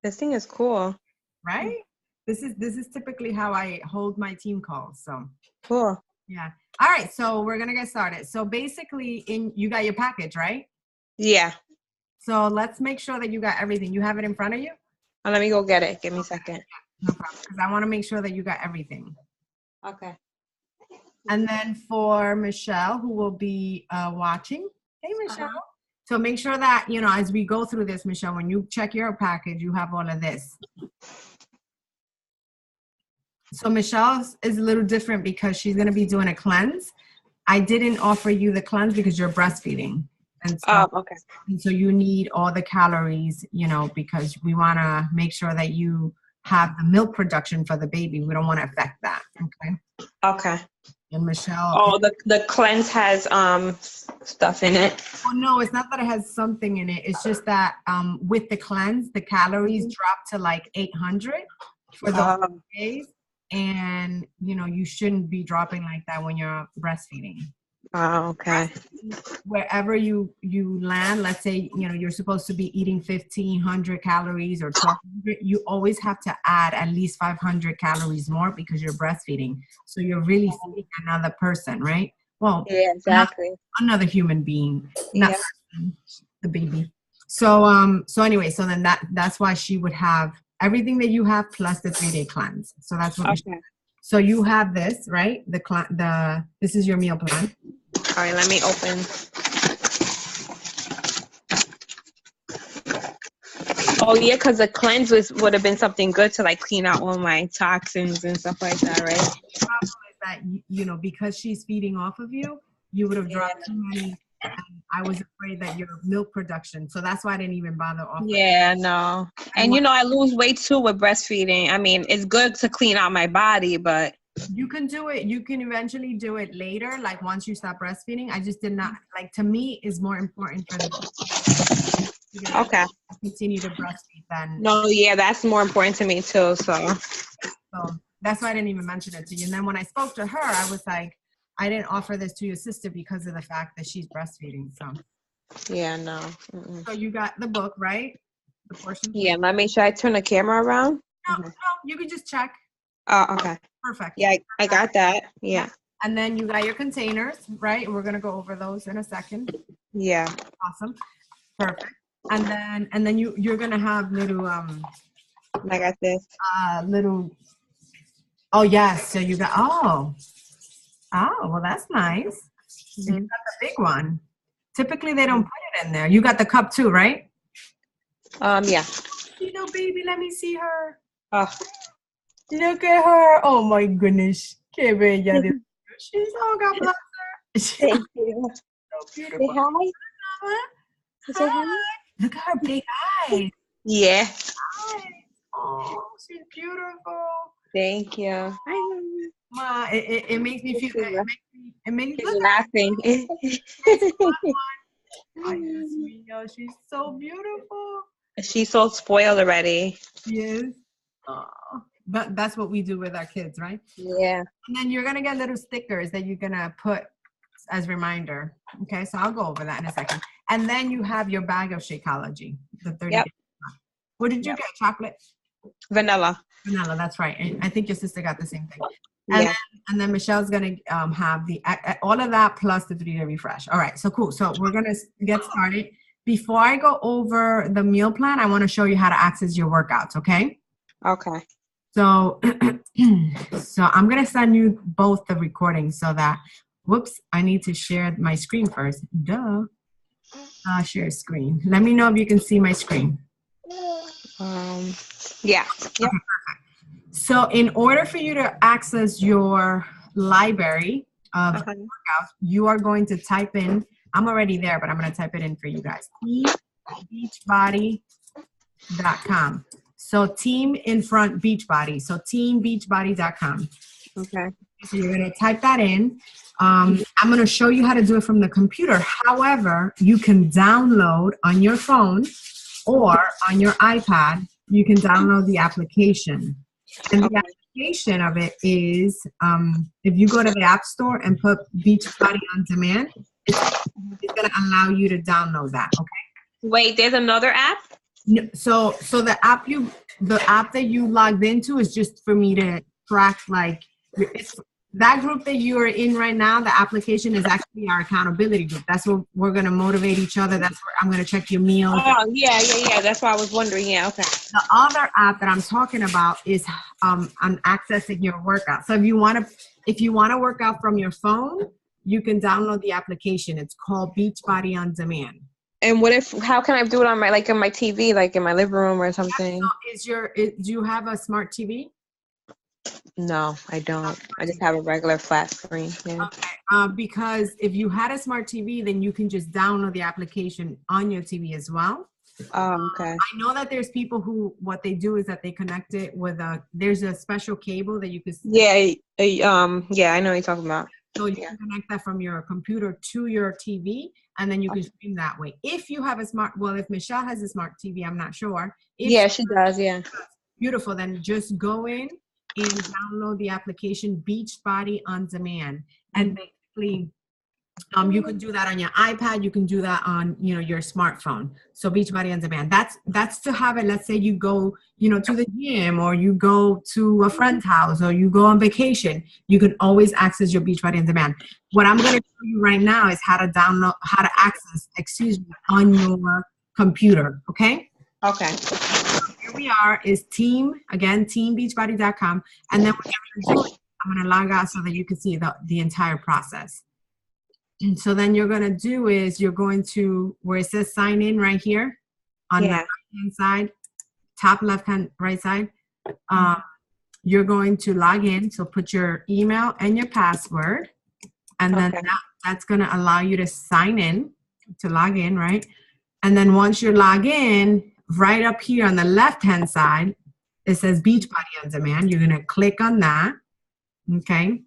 This thing is cool. Right? This is typically how I hold my team calls. So Cool. yeah. All right. So we're gonna get started. So basically, you got your package, right? Yeah. So let's make sure that you got everything. You have it in front of you? Let me go get it. Give me a second. No problem. Because I want to make sure that you got everything. Okay. And then for Michelle, who will be watching. Hey, Michelle. So make sure that, as we go through this, Michelle, when you check your package, you have all of this. So Michelle's is a little different because she's going to be doing a cleanse. I didn't offer you the cleanse because you're breastfeeding. And so, okay. And so you need all the calories, because we want to make sure that you have the milk production for the baby. We don't want to affect that. Okay. Okay. And Michelle. Oh, the cleanse has stuff in it. Oh no, it's not that it has something in it. It's just that with the cleanse, the calories drop to like 800 for the days. And, you shouldn't be dropping like that when you're breastfeeding. Oh, okay. Wherever you land, let's say, you're supposed to be eating 1,500 calories or 1,200, you always have to add at least 500 calories more because you're breastfeeding. So you're really feeding another person, right? Well, yeah, exactly. Another human being, not the baby. So anyway, so then that's why she would have everything that you have plus the 3-day cleanse. So that's what. Okay. So you have this, right? This is your meal plan. All right, let me open. Oh yeah, because the cleanse would have been something good to like clean out all my toxins and stuff like that, right? The problem is that because she's feeding off of you, you would have dropped too many. And I was afraid that your milk production. So that's why I didn't even bother offering. Yeah, no. And I lose weight too with breastfeeding. I mean, it's good to clean out my body, but you can do it. You can eventually do it later, like once you stop breastfeeding. I just did not to me is more important for the continue to breastfeed than. No, yeah, that's more important to me too. So that's why I didn't even mention it to you. And then when I spoke to her, I was like, I didn't offer this to your sister because of the fact that she's breastfeeding. So yeah, no. So you got the book, right? The portion. Yeah, let me. Should I turn the camera around? No, you can just check. Oh, okay. Perfect. Yeah, I got that. Yeah. And then you got your containers, right? We're gonna go over those in a second. Yeah. Awesome. Perfect. And then you're gonna have little I got this. Little. Oh yes. So you got well that's nice. You got the big one. Typically they don't put it in there. You got the cup too, right? Yeah. Baby, let me see her. Oh. Look at her. Oh my goodness. Que bella. She's God bless her. Thank you. So beautiful. Say hi. Say hi. Look at her big eyes. Yeah. Oh, she's beautiful. Thank you. Ma, it makes me feel good. It makes me look laughing. She's so beautiful. She's so spoiled already. She is. But that's what we do with our kids, right? Yeah. And then you're gonna get little stickers that you're gonna put as reminder. Okay, so I'll go over that in a second. And then you have your bag of Shakeology, the 30 days. What did you get? Chocolate? Vanilla, that's right. And I think your sister got the same thing. And then Michelle's gonna have all of that plus the 3-day refresh. All right, so cool. So we're gonna get started. Before I go over the meal plan, I want to show you how to access your workouts. Okay. Okay. So, I'm gonna send you both the recordings so that. Whoops! I need to share my screen first. Duh. Share screen. Let me know if you can see my screen. Yeah. Yep. Okay, so in order for you to access your library of workouts, you are going to type in, I'm already there, but I'm going to type it in for you guys. Beachbody.com. So team in front Beachbody. So teambeachbody.com. Okay. So you're going to type that in. I'm going to show you how to do it from the computer. However, you can download on your phone or on your iPad, you can download the application. And the application of it is, if you go to the App Store and put Beachbody on Demand, it's going to allow you to download that, okay? Wait, there's another app? No, so the app that you logged into is just for me to track, like, it's that group that you are in right now. The application is actually our accountability group. That's where we're going to motivate each other. That's where I'm going to check your meals. Oh, yeah. That's why I was wondering. Yeah, okay. The other app that I'm talking about is on accessing your workout. So if you want to work out from your phone, you can download the application. It's called Beachbody On Demand. And how can I do it on my TV, like in my living room or something? Do you have a smart TV? No, I don't. I just have a regular flat screen. Yeah. Okay. Because if you had a smart TV, then you can just download the application on your TV as well. Oh, okay. I know that there's people who, what they do is that they connect it with there's a special cable that you can. Yeah. Yeah, I know what you're talking about. So you can connect that from your computer to your TV, and then you can stream that way. If you have if Michelle has a smart TV, I'm not sure. Yeah, she does. Yeah. Beautiful. Then just go in and download the application Beachbody On Demand, and basically you can do that on your iPad. You can do that on your smartphone. So Beachbody On Demand. That's to have it. Let's say you go to the gym, or you go to a friend's house, or you go on vacation. You can always access your Beachbody On Demand. What I'm going to show you right now is how to access on your computer. Okay. Okay. Here we are is teambeachbody.com, and then what I'm going to do is I'm going to log out so that you can see the entire process. And so then you're going to do is you're going to where it says sign in right here on the right-hand side, top left-hand right side. You're going to log in. So put your email and your password, and then that's going to allow you to sign in, to log in, right? And then once you log in, right up here on the left-hand side, it says Beachbody On Demand. You're going to click on that, okay?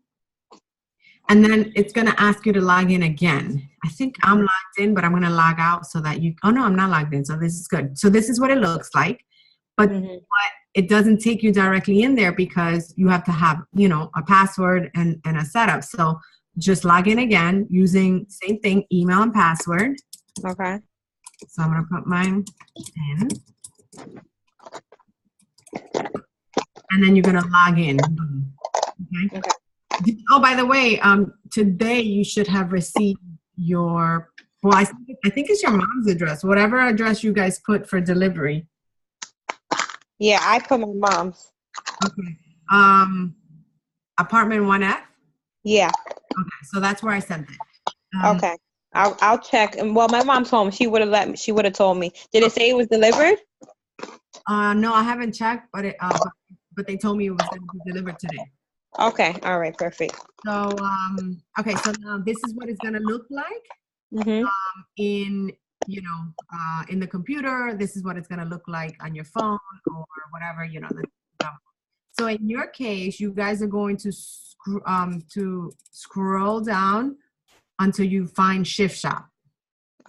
And then it's going to ask you to log in again. I think I'm logged in, but I'm going to log out so that oh no, I'm not logged in. So this is good. So this is what it looks like, but it doesn't take you directly in there because you have to have, a password and a setup. So just log in again using same thing, email and password. Okay. So I'm going to put mine in. And then you're going to log in. Okay. Oh, by the way, today you should have received I think it's your mom's address, whatever address you guys put for delivery. Yeah, I put my mom's. Okay. Apartment 1F? Yeah. Okay, so that's where I sent it. Okay. I'll check. And well, my mom's home. She would have told me. Did it say it was delivered? No, I haven't checked, but but they told me it was going to be delivered today. Okay. All right. Perfect. So, okay. So now this is what it's going to look like in the computer. This is what it's going to look like on your phone or whatever, So in your case, you guys are going to scroll down until you find Shift Shop.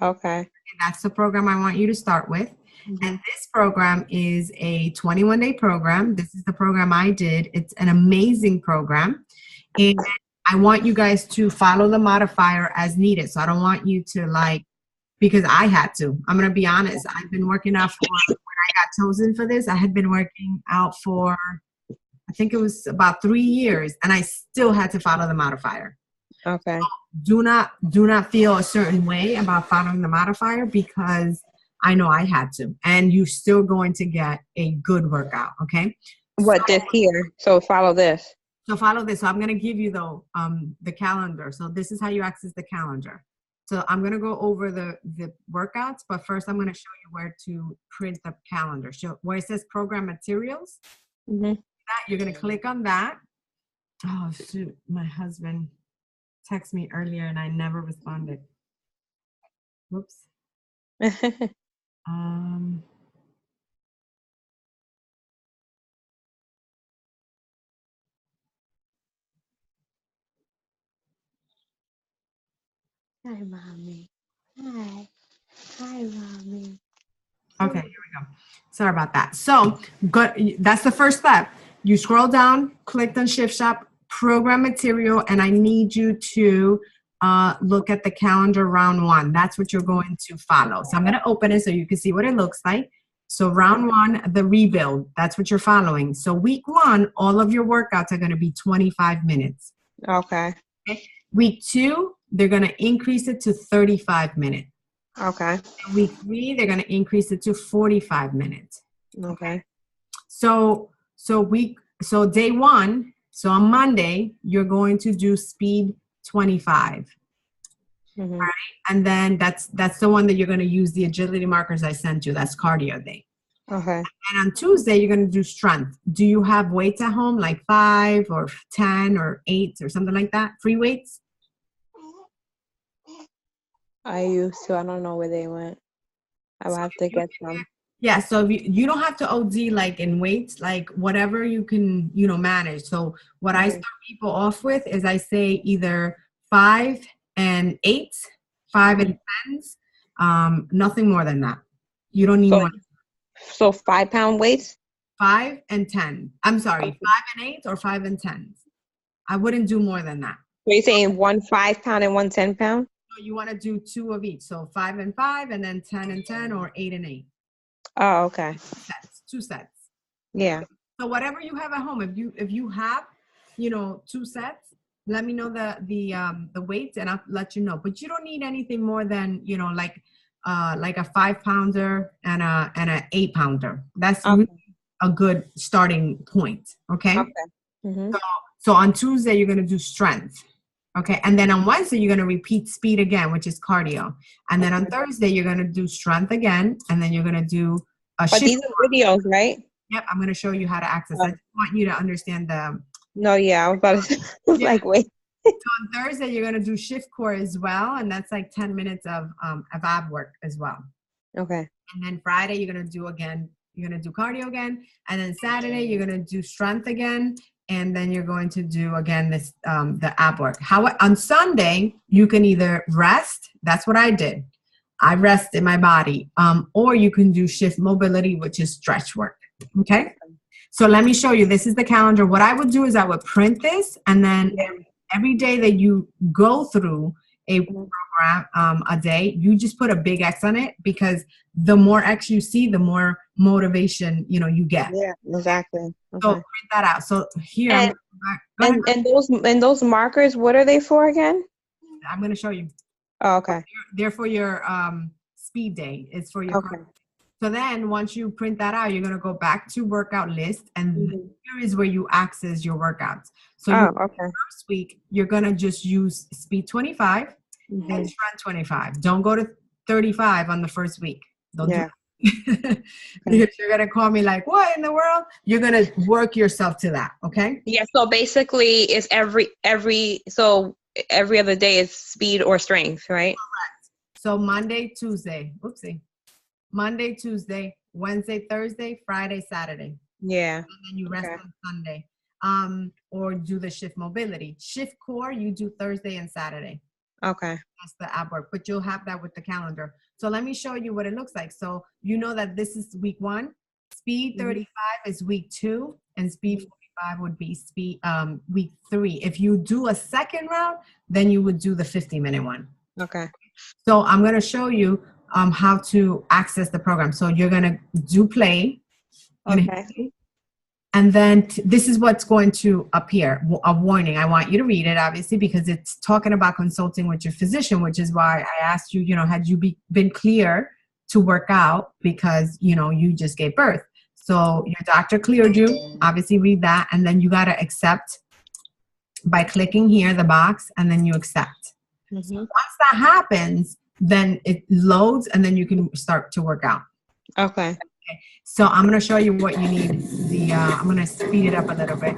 Okay. That's the program I want you to start with. And this program is a 21-day program. This is the program I did. It's an amazing program. And I want you guys to follow the modifier as needed. So I don't want you to because I had to. I'm going to be honest. I've been working out when I got chosen for this, I had been working out for, I think it was about 3 years, and I still had to follow the modifier. Okay. So do not feel a certain way about following the modifier because I know I had to, and you're still going to get a good workout. Okay. This here? So follow this. So follow this. So I'm going to give you the calendar. So this is how you access the calendar. So I'm going to go over the workouts, but first I'm going to show you where to print the calendar. So where it says program materials, you're going to click on that. Oh shoot, my husband texted me earlier and I never responded. Whoops. Hi, Mommy. Hi, Mommy. Okay, here we go. Sorry about that. So that's the first step. You scroll down, click on Shift Shop, program material, and I need you to look at the calendar round 1. That's what you're going to follow. So I'm going to open it so you can see what it looks like. So round one, the rebuild, that's what you're following. So week one, all of your workouts are going to be 25 minutes. Okay. Week two, they're going to increase it to 35 minutes. Okay. And week three, they're going to increase it to 45 minutes. Okay. So day one, so on Monday, you're going to do speed 25. Mm-hmm. All right. And then that's the one that you're going to use the agility markers I sent you. That's cardio day. Okay. And on Tuesday, you're going to do strength. Do you have weights at home, like 5 or 10 or 8 or something like that? Free weights? I used to. I don't know where they went. I will have to get some. Yeah, so if you don't have to OD like in weights, like whatever you can, manage. So what I start people off with is I say either 5 and 8, 5 and 10s, nothing more than that. You don't need more. So 5-pound weights? 5 and 10. I'm sorry, 5 and 8 or 5 and 10s. I wouldn't do more than that. So you're saying 1 5-pound and 1 10-pound? So you want to do 2 of each. So 5 and 5 and then 10 and 10 or 8 and 8. Oh, okay. Two sets. Yeah. So whatever you have at home, if you have, 2 sets, let me know the weights and I'll let you know. But you don't need anything more than, like a 5-pounder and a 8-pounder. That's really a good starting point. Okay. Okay. Mm-hmm. So on Tuesday, you're going to do strength. Okay. And then on Wednesday, you're going to repeat speed again, which is cardio. And then on Thursday, you're going to do strength again. And then you're going to do a shift. But these are videos, right? Yep. I'm going to show you how to access. I just want you to understand No, yeah. I was about to like, wait. So on Thursday, you're going to do shift core as well. And that's like 10 minutes of ab work as well. Okay. And then Friday, you're going to do cardio again. And then Saturday, you're going to do strength again. And then you're going to do, again, this the ab work. On Sunday, you can either rest. That's what I did. I rested my body. Or you can do shift mobility, which is stretch work. Okay? So let me show you. This is the calendar. What I would do is I would print this. And then every day that you go through a program a day, you just put a big X on it, because the more X you see, the more motivation you get. Yeah, exactly. Okay. So print that out. So here, and those markers, what are they for again? I'm going to show you. Oh, okay. They're for your speed day. It's for your. Okay. So then once you print that out, you're going to go back to workout list, and here is where you access your workouts. So first week, you're going to just use speed 25 and strength 25. Don't go to 35 on the first week. Don't do that. Because you're going to call me like, what in the world? You're going to work yourself to that. Okay. Yeah. So basically it's every other day is speed or strength, right? Correct. So Monday, Tuesday, Monday, Tuesday, Wednesday, Thursday, Friday, Saturday. Yeah. And then you rest on Sunday. Or do the shift mobility. Shift core, you do Thursday and Saturday. Okay. That's the ab work, but you'll have that with the calendar. So let me show you what it looks like. So you know that this is week 1. Speed 35 is week 2, and speed 45 would be week 3. If you do a second round, then you would do the 50-minute one. Okay. So I'm going to show you how to access the program. So you're going to do play. Okay. And then this is what's going to appear, a warning. I want you to read it, obviously, because it's talking about consulting with your physician, which is why I asked you, had you been clear to work out, because, you just gave birth. So your doctor cleared you, obviously read that. And then you got to accept by clicking here, the box, and then you accept. So once that happens, then it loads, and then you can start to work out. Okay. So I'm going to show you what you need. I'm going to speed it up a little bit.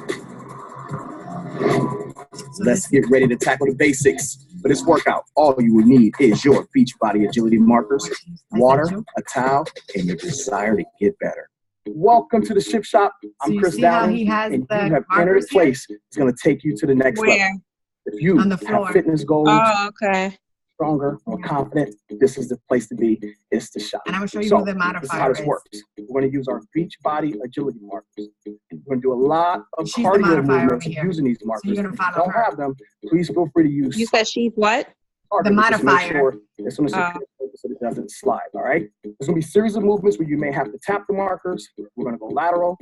So let's get ready to tackle the basics. For this workout, all you will need is your Beachbody agility markers, water, a towel, and your desire to get better. Welcome to the Shift Shop. I'm Chris Downing, and you have entered a place that's going to take you to the next level. If you have fitness goals, stronger, more confident, this is the place to be. It's the shop. And I'm going to show you who the modifier is. This is how this works. We're going to use our Beachbody agility markers. We're going to do a lot of cardio movements using these markers. So if you don't have them, please feel free to use. You said she's what? The modifier. As soon as you so it doesn't slide, all right? There's going to be a series of movements where you may have to tap the markers. We're going to go lateral,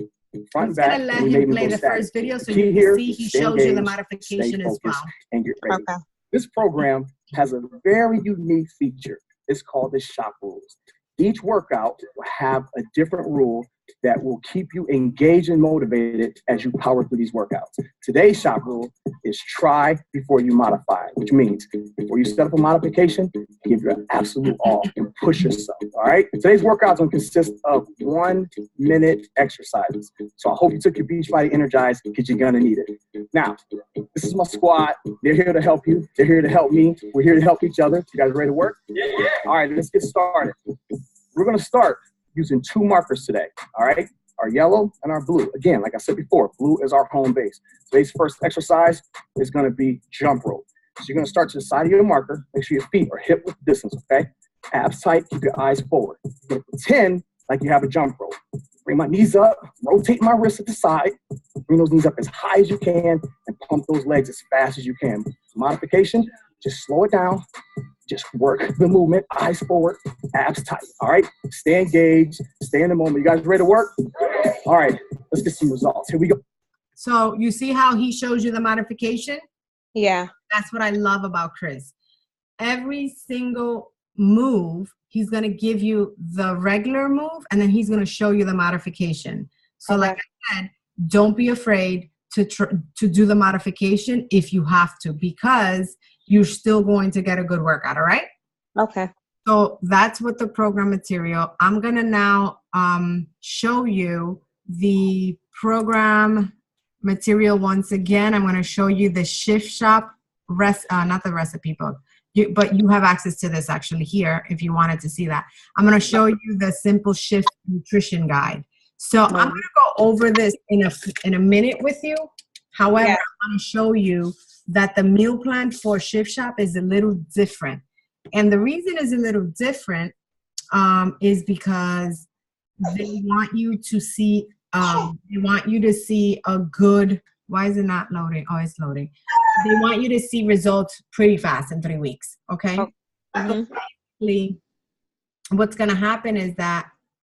front and back. I'm going to let him play the first video so you can see he shows you the modification as well. And get ready. Okay. This program has a very unique feature. It's called the shop rules. Each workout will have a different rule that will keep you engaged and motivated as you power through these workouts. Today's shop rule is try before you modify, which means before you set up a modification, give your absolute all and push yourself, all right? Today's workout is going to consist of 1-minute exercises. So I hope you took your Beachbody Energize because you're going to need it. Now, this is my squad. They're here to help you. They're here to help me. We're here to help each other. You guys ready to work? Yeah. All right, let's get started. We're going to start using 2 markers today, all right? Our yellow and our blue. Again, like I said before, blue is our home base. Today's first exercise is going to be jump rope. So you're going to start to the side of your marker. Make sure your feet are hip width distance, okay? Abs tight, keep your eyes forward. You're going to pretend like you have a jump rope. Bring my knees up, rotate my wrists at the side, bring those knees up as high as you can, and pump those legs as fast as you can. Modification, just slow it down. Just work the movement, eyes forward, abs tight, all right? Stay engaged, stay in the moment. You guys ready to work? All right, let's get some results. Here we go. So you see how he shows you the modification? Yeah. That's what I love about Chris. Every single move, he's going to give you the regular move, and then he's going to show you the modification. So like I said, don't be afraid to do the modification if you have to, because you're still going to get a good workout, all right? Okay. So that's what the program material. I'm going to now show you the program material once again. I'm going to show you the Shift Shop, not the recipe book, but you have access to this actually here if you wanted to see that. I'm going to show you the Simple Shift Nutrition Guide. So I'm going to go over this in a minute with you. However, I'm going to show you that the meal plan for Shift Shop is a little different. And the reason is a little different is because they want you to see, a good, why is it not loading? Oh, it's loading. They want you to see results pretty fast in 3 weeks, okay? So basically, what's going to happen is that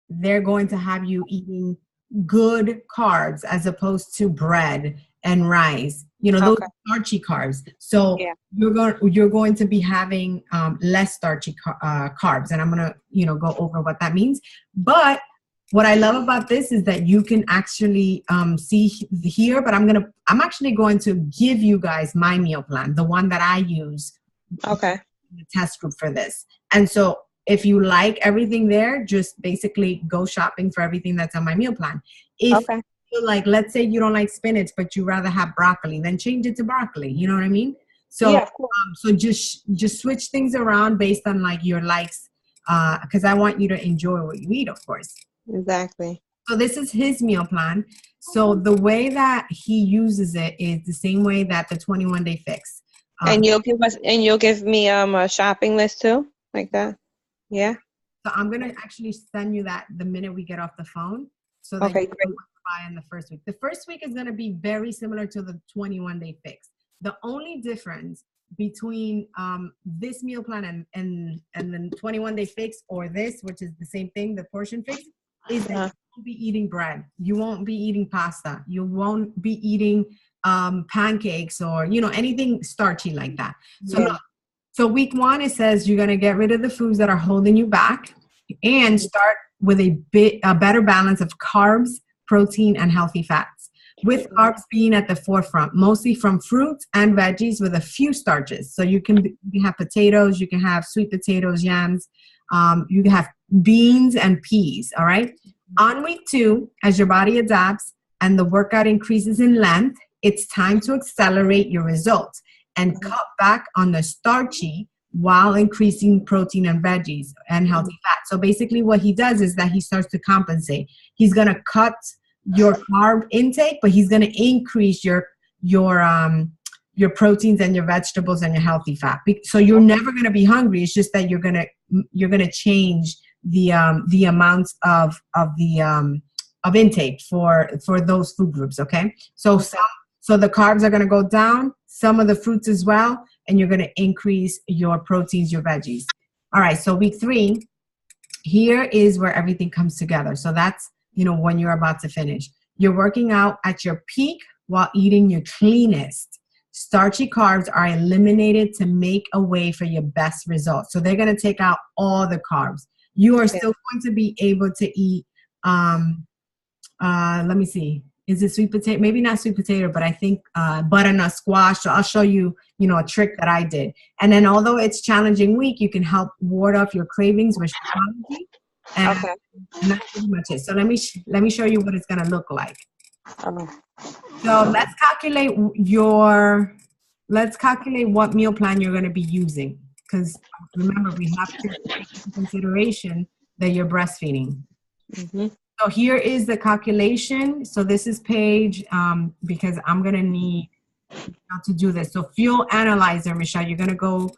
they're going to have you eating good carbs as opposed to bread and rice, those starchy carbs. So you're going to be having less starchy carbs, and I'm gonna go over what that means. But what I love about this is that you can actually see here. But I'm actually going to give you guys my meal plan, the one that I use. Okay. In the test group for this, and so if you like everything there, just basically go shopping for everything that's on my meal plan. Like, let's say you don't like spinach, but you rather have broccoli, then change it to broccoli. You know what I mean? So, so just switch things around based on like your likes, because I want you to enjoy what you eat, of course. Exactly. So this is his meal plan. So the way that he uses it is the same way that the 21-day fix. And you'll give me a shopping list too, like that. Yeah. So I'm gonna actually send you that the minute we get off the phone. So that you can buy in the first week. The first week is gonna be very similar to the 21-day fix. The only difference between this meal plan and the 21-day fix, or this, which is the same thing, the portion fix, is that you won't be eating bread. You won't be eating pasta. You won't be eating pancakes or anything starchy like that. So week 1, it says you're going to get rid of the foods that are holding you back and start with a better balance of carbs, protein, and healthy fats, with carbs being at the forefront, mostly from fruits and veggies with a few starches. So you can have potatoes, you can have sweet potatoes, yams, you can have beans and peas, all right? On week 2, as your body adapts and the workout increases in length, it's time to accelerate your results and cut back on the starchy while increasing protein and veggies and healthy fat. So basically what he does is that he starts to compensate. He's going to cut your carb intake, but he's going to increase your proteins and your vegetables and your healthy fat. So you're never going to be hungry. It's just that you're going to change the amounts of intake for those food groups, okay? So the carbs are going to go down, some of the fruits as well, and you're going to increase your proteins, your veggies. All right, so week 3, here is where everything comes together. So that's, when you're about to finish. You're working out at your peak while eating your cleanest. Starchy carbs are eliminated to make a way for your best results. So they're going to take out all the carbs. You are still going to be able to eat, let me see. Is it sweet potato? Maybe not sweet potato, but I think butternut squash. So I'll show you, a trick that I did. And then although it's challenging week, you can help ward off your cravings with strategy. And that's pretty much it. So let me show you what it's going to look like. So let's calculate what meal plan you're going to be using. Because remember, we have to take into consideration that you're breastfeeding. Mm-hmm. So here is the calculation. So this is page, because I'm going to need to do this. So fuel analyzer, Michelle, you're going to go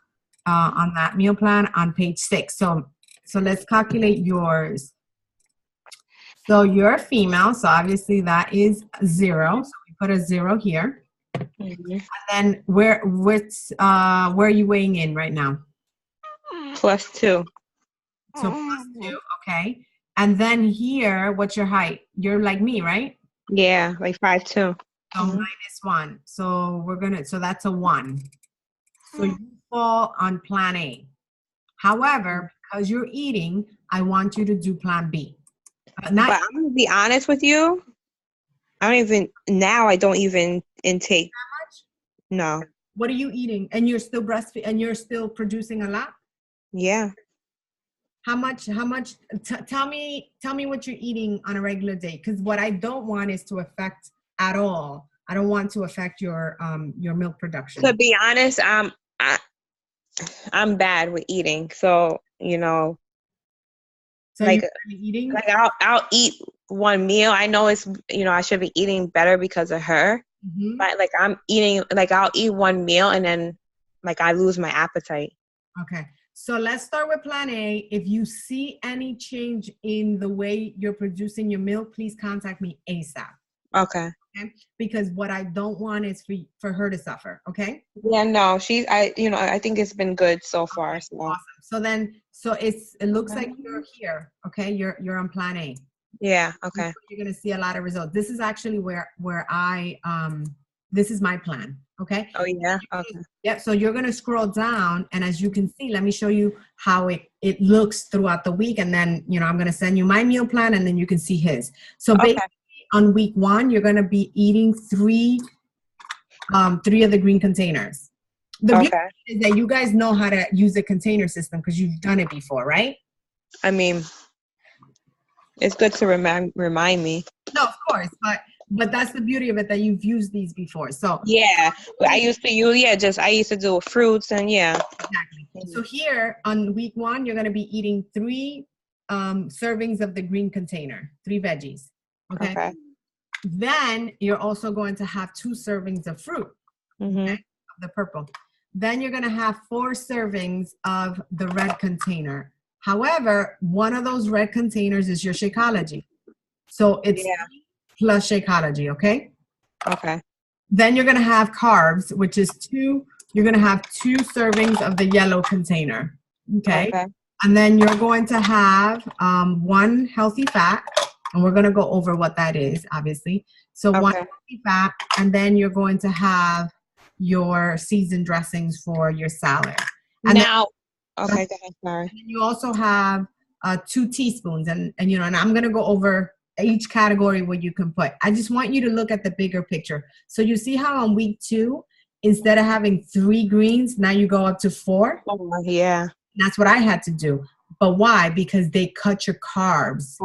on that meal plan on page 6. So let's calculate yours. So you're a female, so obviously that is 0. So we put a 0 here. Mm-hmm. And then where are you weighing in right now? +2. So +2, okay. And then here, what's your height? You're like me, right? Yeah, like 5'2". So -1. So that's a 1. So you fall on plan A. However, because you're eating, I want you to do plan B. But I'm going to be honest with you. I don't even intake. How much? No. What are you eating? And you're still breastfeeding and you're still producing a lot? Yeah. How much, tell me what you're eating on a regular day. Because what I don't want is to affect at all. I don't want to affect your milk production. To be honest, I'm bad with eating. So, So like, you're eating? Like I'll eat one meal. I know it's, I should be eating better because of her. Mm-hmm. But like I'm eating, like I'll eat one meal and then like I lose my appetite. Okay. So let's start with plan A. If you see any change in the way you're producing your milk, please contact me ASAP. Okay. Because what I don't want is for her to suffer. Okay. Yeah, no, I think it's been good so far. So. Awesome. So it looks like you're here. Okay. You're on plan A. Yeah. Okay. You're going to see a lot of results. This is actually where I, this is my plan. Okay. Oh yeah. Okay. Yep. So you're going to scroll down, and as you can see, let me show you how it looks throughout the week. And then, I'm going to send you my meal plan, and then you can see his. So basically on week 1, you're going to be eating 3 of the green containers. The beauty is that you guys know how to use the container system because you've done it before, right? I mean, it's good to remind me. No, of course, but that's the beauty of it, that you've used these before. So yeah, I used to do fruits and exactly. So here on week 1, you're going to be eating 3 servings of the green container, 3 veggies. Okay. Then you're also going to have 2 servings of fruit, of the purple. Then you're going to have 4 servings of the red container. However, one of those red containers is your Shakeology. So it's plus Shakeology, okay? Okay. Then you're going to have carbs, which is 2. You're going to have 2 servings of the yellow container, okay? And then you're going to have 1 healthy fat, and we're going to go over what that is, obviously. So 1 healthy fat, and then you're going to have your seasoned dressings for your salad. And now, go ahead, sorry. And you also have 2 teaspoons, and I'm going to go over each category what you can put. I just want you to look at the bigger picture. So you see how on week 2, instead of having 3 greens, now you go up to 4? Oh, yeah. That's what I had to do. But why? Because they cut your carbs.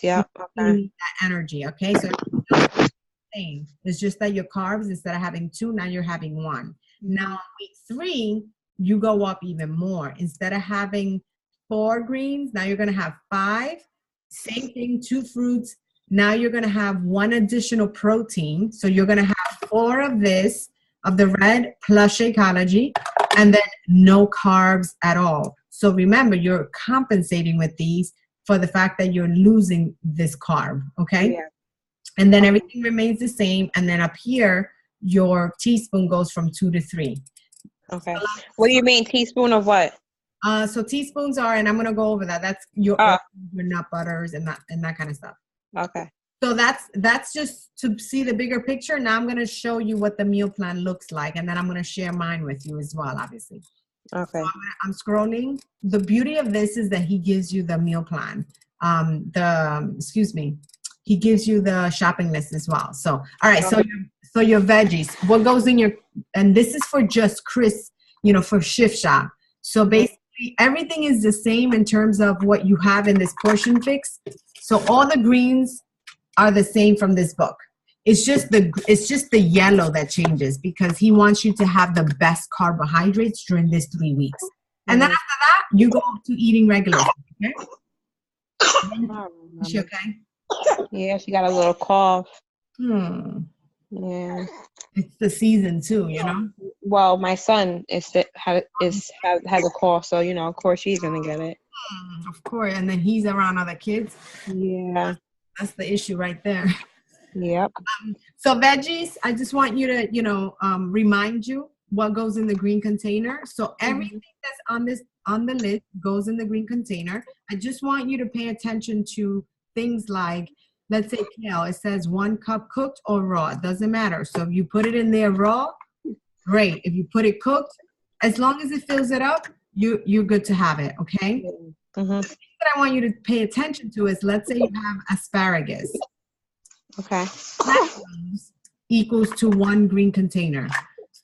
Yeah. Okay. That energy, okay? So it's the same. It's just that your carbs, instead of having 2, now you're having 1. Now on week 3, you go up even more. Instead of having 4 greens, now you're going to have 5. Same thing, 2 fruits. Now you're going to have 1 additional protein. So you're going to have 4 of this, of the red plus Shakeology, and then no carbs at all. So remember, you're compensating with these for the fact that you're losing this carb, okay? Yeah. And then everything remains the same. And then up here, your teaspoon goes from 2 to 3. Okay. What do you mean, teaspoon of what? So teaspoons are, and I'm gonna go over that. That's your nut butters and that kind of stuff. Okay. So that's just to see the bigger picture. Now I'm gonna show you what the meal plan looks like, and then I'm gonna share mine with you as well, obviously. Okay. So I'm scrolling. The beauty of this is that he gives you the meal plan. He gives you the shopping list as well. So all right. So your veggies. What goes in your? And this is for just Chris. For Shift Shop. So basically, everything is the same in terms of what you have in this portion fix. So all the greens are the same from this book. It's just the yellow that changes because he wants you to have the best carbohydrates during this 3 weeks. And then after that, you go to eating regularly. Okay? Is she okay? Yeah, she got a little cough. Yeah. It's the season too, Well, my son has a cough, so of course she's gonna get it. Of course, and then he's around other kids. Yeah, that's the issue right there. Yep. So veggies, I just want you to remind you what goes in the green container. So everything that's on the list goes in the green container. I just want you to pay attention to things like, let's say kale, it says 1 cup cooked or raw. It doesn't matter. So if you put it in there raw, great. If you put it cooked, as long as it fills it up, you're good to have it, okay? The thing that I want you to pay attention to is, let's say you have asparagus. Okay. That equals to 1 green container.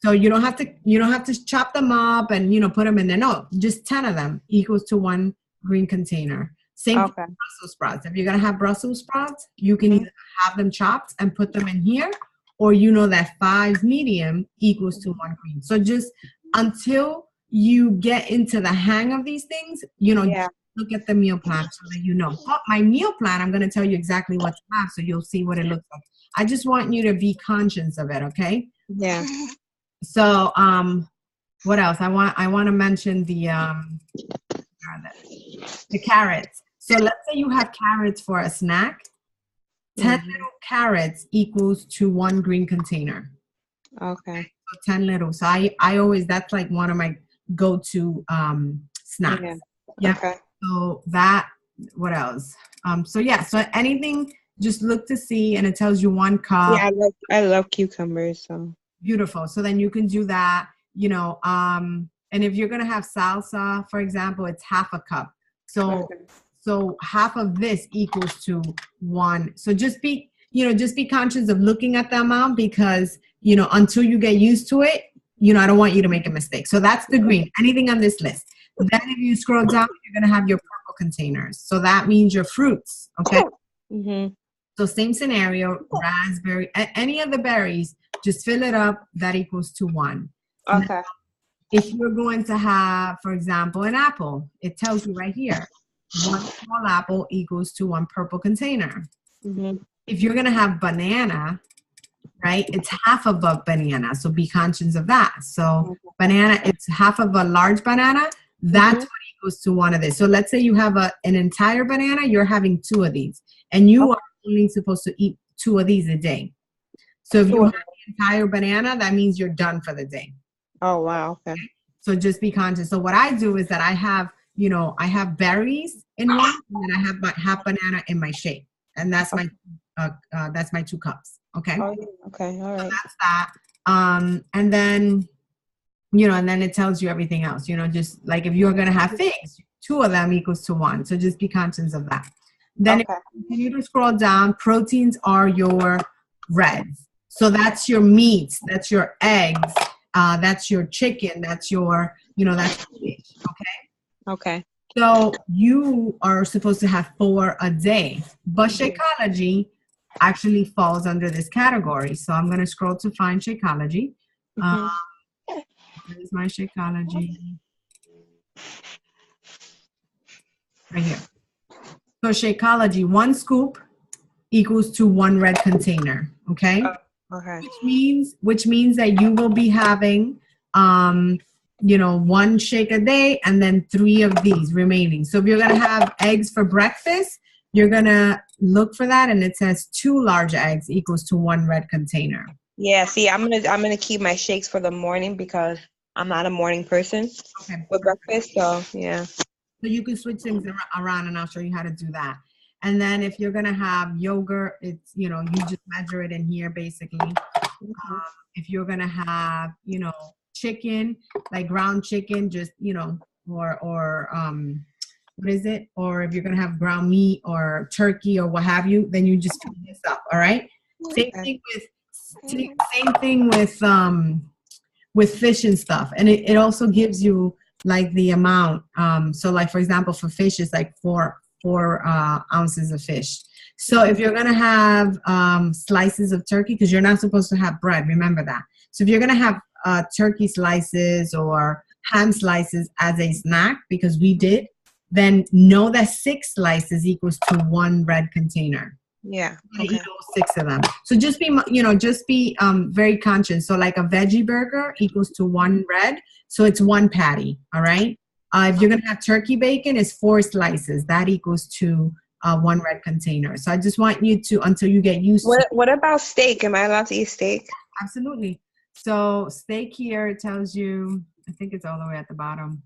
So you don't have to chop them up and put them in there. No, just 10 of them equals to 1 green container. Same thing with Brussels sprouts. If you're gonna have Brussels sprouts, you can either have them chopped and put them in here, or that 5 medium equals to 1 green. So just until you get into the hang of these things, look at the meal plan so that But my meal plan, I'm gonna tell you exactly what to have, so you'll see what it looks like. I just want you to be conscious of it, okay? Yeah. So what else? I want to mention the carrots. So let's say you have carrots for a snack. 10 little carrots equals to 1 green container. Okay. So 10 little. So I always, that's like one of my go-to snacks. Yeah. Okay. So what else? So anything, just look to see, and it tells you 1 cup. Yeah, I love cucumbers. So beautiful. So then you can do that, and if you're going to have salsa, for example, it's half a cup. So half of this equals to 1. So just be conscious of looking at the amount, because, until you get used to it, I don't want you to make a mistake. So that's the green, anything on this list. Then if you scroll down, you're going to have your purple containers. So that means your fruits. Okay. So same scenario, raspberry, any of the berries, just fill it up. That equals to 1. Okay. Now, if you're going to have, for example, an apple, it tells you right here, 1 small apple equals to 1 purple container. If you're going to have banana, right, it's half of a banana. So be conscious of that. So banana, it's half of a large banana. That's what equals to 1 of this. So let's say you have an entire banana, you're having 2 of these. And you are only supposed to eat 2 of these a day. So if you have the entire banana, that means you're done for the day. Oh, wow. Okay. So just be conscious. So what I do is that I have berries in one, and then I have my half banana in my shake. And that's my 2 cups. Okay. Oh, okay. All right. So that's that. And then, and then it tells you everything else, just like if you're going to have figs, 2 of them equals to 1. So just be conscious of that. Then if you continue to scroll down, proteins are your reds. So that's your meats, that's your eggs, that's your chicken, that's your, that's your fish. Okay. Okay. So you are supposed to have 4 a day, but Shakeology actually falls under this category. So I'm going to scroll to find Shakeology. Here's my Shakeology. Right here. So Shakeology, 1 scoop equals to 1 red container. Okay. Okay. Which means that you will be having, 1 shake a day and then 3 of these remaining. So if you're going to have eggs for breakfast, you're going to look for that. And it says 2 large eggs equals to 1 red container. Yeah. See, I'm going to keep my shakes for the morning because I'm not a morning person Okay. with breakfast, so yeah. So you can switch things around, and I'll show you how to do that. And then if you're gonna have yogurt, it's, you know, you just measure it in here basically. If you're gonna have, you know, chicken, like ground chicken, just, you know, or what is it? Or if you're gonna have ground meat or turkey or what have you, then you just fill this up. All right. Same thing with fish and stuff, and it also gives you like the amount. So like for example, for fish, it's like four ounces of fish. So if you're gonna have slices of turkey, because you're not supposed to have bread, remember that. So if you're gonna have turkey slices or ham slices as a snack, because we did, then know that 6 slices equals to 1 bread container. Yeah. Okay. Eat all 6 of them. So just be, you know, very conscious. So like a veggie burger equals to 1 bread. So it's 1 patty. All right. If you're going to have turkey bacon, it's 4 slices. That equals to 1 red container. So I just want you to, until you get used to. What about steak? Am I allowed to eat steak? Absolutely. So steak here, it tells you, I think it's all the way at the bottom.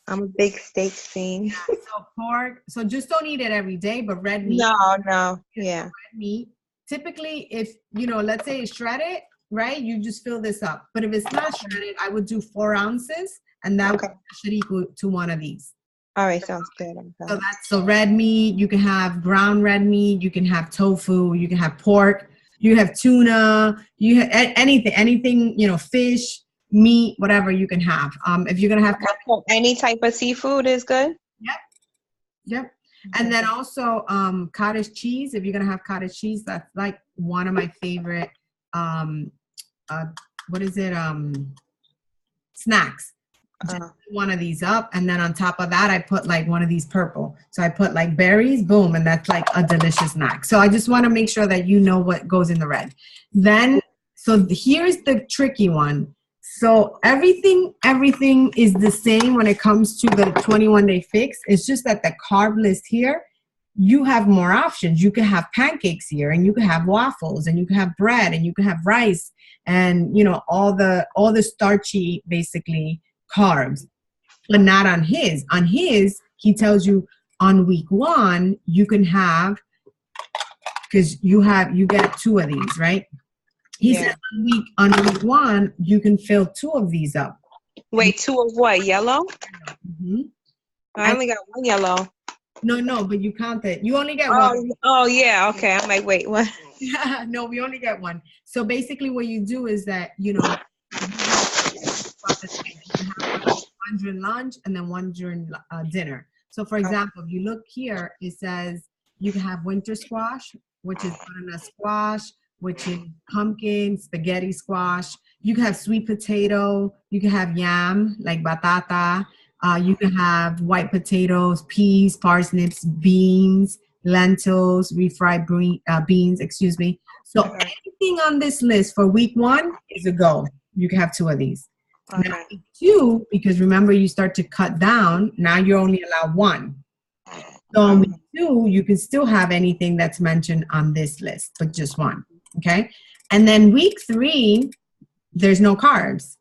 I'm a big steak fiend. Yeah, so pork. So just don't eat it every day, but red meat. No. Yeah. Red meat. Typically, if, you know, let's say it's shredded, right? You just fill this up. But if it's not shredded, I would do 4 ounces, and that should equal to 1 of these. All right, sounds good. So red meat. You can have ground red meat. You can have tofu. You can have pork. You have tuna. You have anything. You know, fish, meat, whatever you can have. If you're gonna have any type of seafood is good. Yep. And then also cottage cheese. If you're gonna have cottage cheese, that's like one of my favorite. Snacks. Just one of these up, and then on top of that, I put like one of these purple. So I put like berries, boom, and that's like a delicious snack. So I just want to make sure that you know what goes in the red. Then, so here's the tricky one. So everything is the same when it comes to the 21-day fix. It's just that the carb list here, you have more options. You can have pancakes here, and you can have waffles, and you can have bread, and you can have rice, and you know all the starchy basically carbs, but not on his. On his, he tells you on week 1 you can have, because you get 2 of these, right? He said on week 1 you can fill 2 of these up. Wait, 2 of what? Yellow? Mm-hmm. I only got 1 yellow. No, but you count it. You only get 1. Oh yeah, okay. I'm like, wait, what? No, we only get 1. So basically what you do is that, you know, you have 1 during lunch and then 1 during dinner. So for example, if you look here, it says you can have winter squash, which is butternut squash, which is pumpkin, spaghetti squash. You can have sweet potato. You can have yam, like batata. You can have white potatoes, peas, parsnips, beans, lentils, refried beans, excuse me. So anything on this list for week 1 is a go. You can have 2 of these. Now, week 2, because remember you start to cut down, now you're only allowed 1. So on week 2, you can still have anything that's mentioned on this list, but just 1, okay? And then week 3, there's no carbs.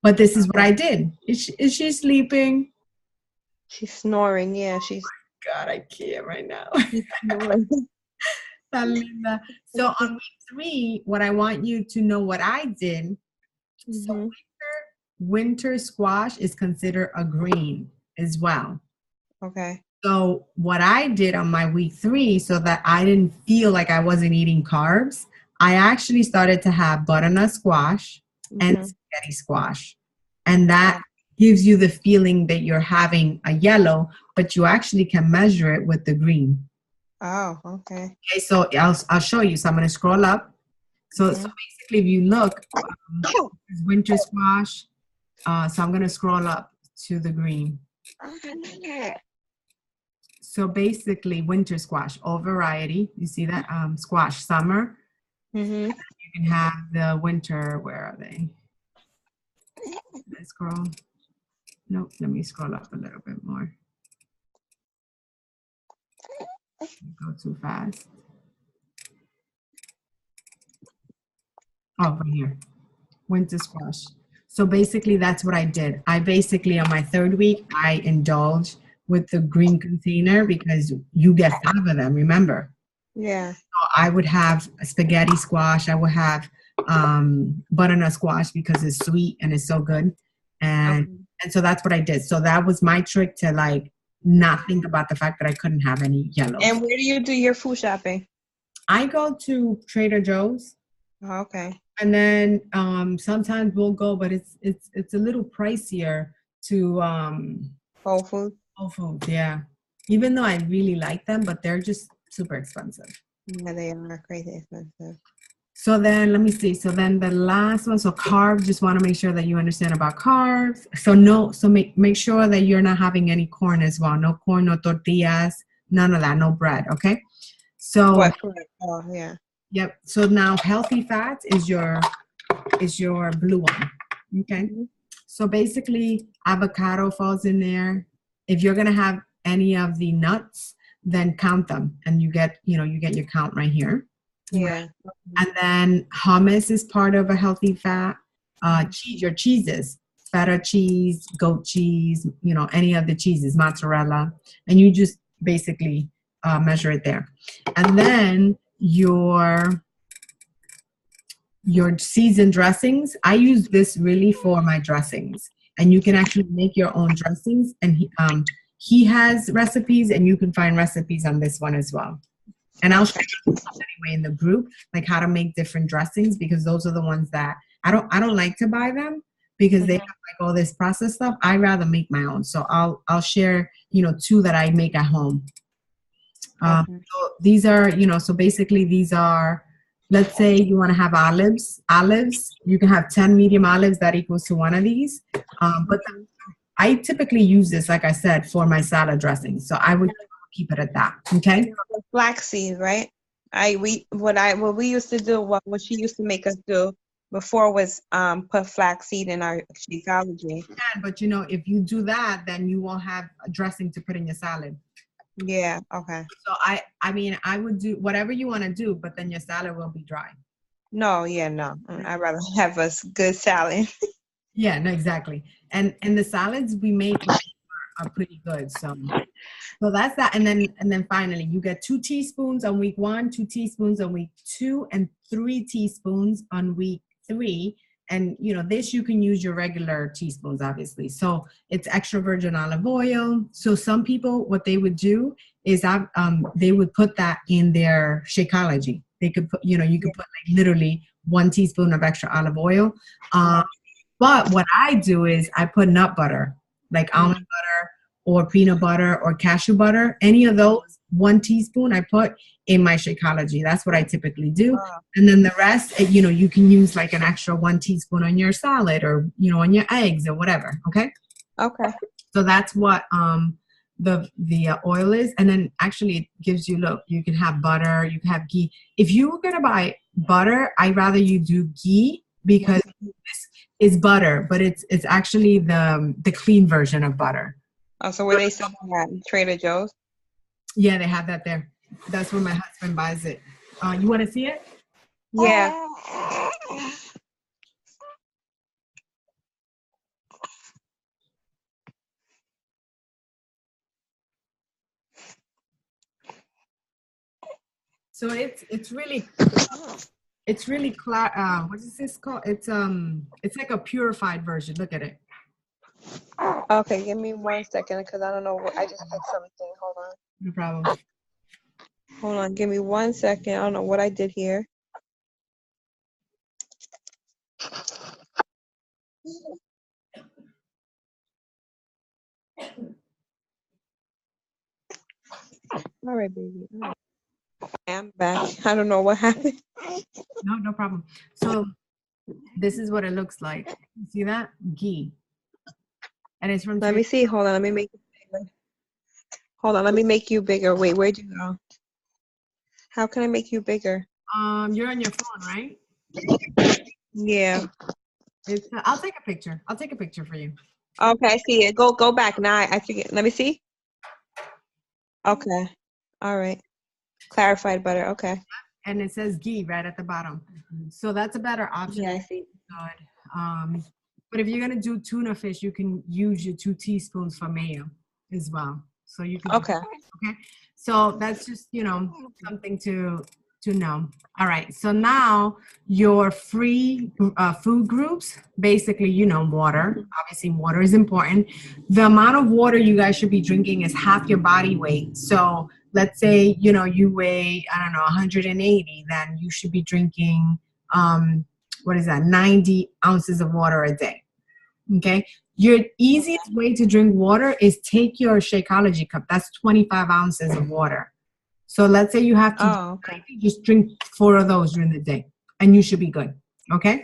But this is what I did. Is she sleeping? She's snoring, yeah. She's. Oh God, I can't right now. She's snoring. So on week 3, what I want you to know what I did. So winter squash is considered a green as well. Okay. So what I did on my week 3, so that I didn't feel like I wasn't eating carbs, I actually started to have butternut squash and spaghetti squash. And that gives you the feeling that you're having a yellow, but you actually can measure it with the green. Oh, okay. Okay, so I'll show you. So I'm going to scroll up. So basically, if you look, there's winter squash. So I'm going to scroll up to the green. So basically, winter squash, all variety. You see that? Squash, summer. You can have the winter. Where are they? Let's scroll. Nope, let me scroll up a little bit more. Go too fast. Oh, right here. Winter squash. So basically, that's what I did. I basically, on my third week, I indulged with the green container because you get 5 of them, remember? Yeah. So I would have a spaghetti squash. I would have butternut squash because it's sweet and it's so good. And Okay. and so that's what I did. So that was my trick to like not think about the fact that I couldn't have any yellows. And where do you do your food shopping? I go to Trader Joe's. Oh, okay. And then sometimes we'll go, but it's a little pricier to Whole Foods. Whole Foods, yeah. Even though I really like them, but they're just super expensive. Yeah, they are crazy expensive. So then let me see. So then the last one, so carbs, just want to make sure that you understand about carbs. So make sure that you're not having any corn as well. No corn, no tortillas, none of that, no bread, okay? So What? Oh, yeah. yep. So now healthy fats is your blue one. Okay. Mm-hmm. So basically avocado falls in there. If you're gonna have any of the nuts, then count them and you get your count right here. Yeah. And then hummus is part of a healthy fat. Cheese, your cheeses, feta cheese, goat cheese, any of the cheeses, mozzarella, and you just basically measure it there. And then your seasoned dressings, I use this really for my dressings, and you can actually make your own dressings. And he has recipes, and you can find recipes on this one as well. And I'll show you anyway in the group, like how to make different dressings, because those are the ones that I don't like to buy them because they have like all this processed stuff. I rather make my own. So I'll share, 2 that I make at home. So these are, so basically these are, let's say you want to have olives, you can have 10 medium olives, that equals to 1 of these. But I typically use this, like I said, for my salad dressing. So I would keep it at that. Okay. Flaxseed, right? What we used to do, what she used to make us do before was put flaxseed in our Shakeology. But if you do that, then you won't have a dressing to put in your salad. Yeah. Okay. So I mean, I would do whatever you want to do, but then your salad will be dry. No. Yeah. No. I'd rather have a good salad. Yeah. No. Exactly. And the salads we make are pretty good. So that's that. And then finally, you get 2 teaspoons on week 1, 2 teaspoons on week 2, and 3 teaspoons on week 3. And this, you can use your regular teaspoons, obviously. So it's extra virgin olive oil. So some people, what they would do is they would put that in their Shakeology. They could put, you could put like literally 1 teaspoon of extra olive oil. But what I do is I put nut butter, like almond butter or peanut butter or cashew butter. Any of those, 1 teaspoon I put in my Shakeology. That's what I typically do. And then the rest, you can use like an extra 1 teaspoon on your salad or, on your eggs or whatever. Okay. Okay. So that's what the oil is. And then actually it gives you, look, you can have butter, you can have ghee. If you were going to buy butter, I'd rather you do ghee because this is butter, but it's actually the clean version of butter. Oh, so where they sell that? Trader Joe's? Yeah, they have that there. That's where my husband buys it. You want to see it? Yeah. So it's really what is this called? It's like a purified version. Look at it. Okay, give me 1 second because I don't know. I just did something. Hold on. No problem. Hold on. Give me 1 second. I don't know what I did here. All right, baby. All right. I'm back. I don't know what happened. No problem. So this is what it looks like. You see that? Ghee. And it's from. Let me see. Hold on. Let me make it bigger. Hold on. Let me make you bigger. Wait, where'd you go? How can I make you bigger? You're on your phone, right? Yeah. I'll take a picture. I'll take a picture for you. Okay, I see it. Go back. Now I forget. Let me see. Okay. All right. Clarified butter. Okay. And it says ghee right at the bottom. So that's a better option. Yeah, I see. Good. But if you're gonna do tuna fish, you can use your 2 teaspoons for mayo as well. So you can. Okay. Okay. So that's just, you know, something to know. All right. So now your free food groups, basically, you know, water. Obviously, water is important. The amount of water you guys should be drinking is half your body weight. So let's say, you know, you weigh, I don't know, 180, then you should be drinking, what is that, 90 ounces of water a day. Okay. Your easiest way to drink water is take your Shakeology cup. That's 25 ounces of water. So let's say you have to okay. just drink 4 of those during the day and you should be good. Okay.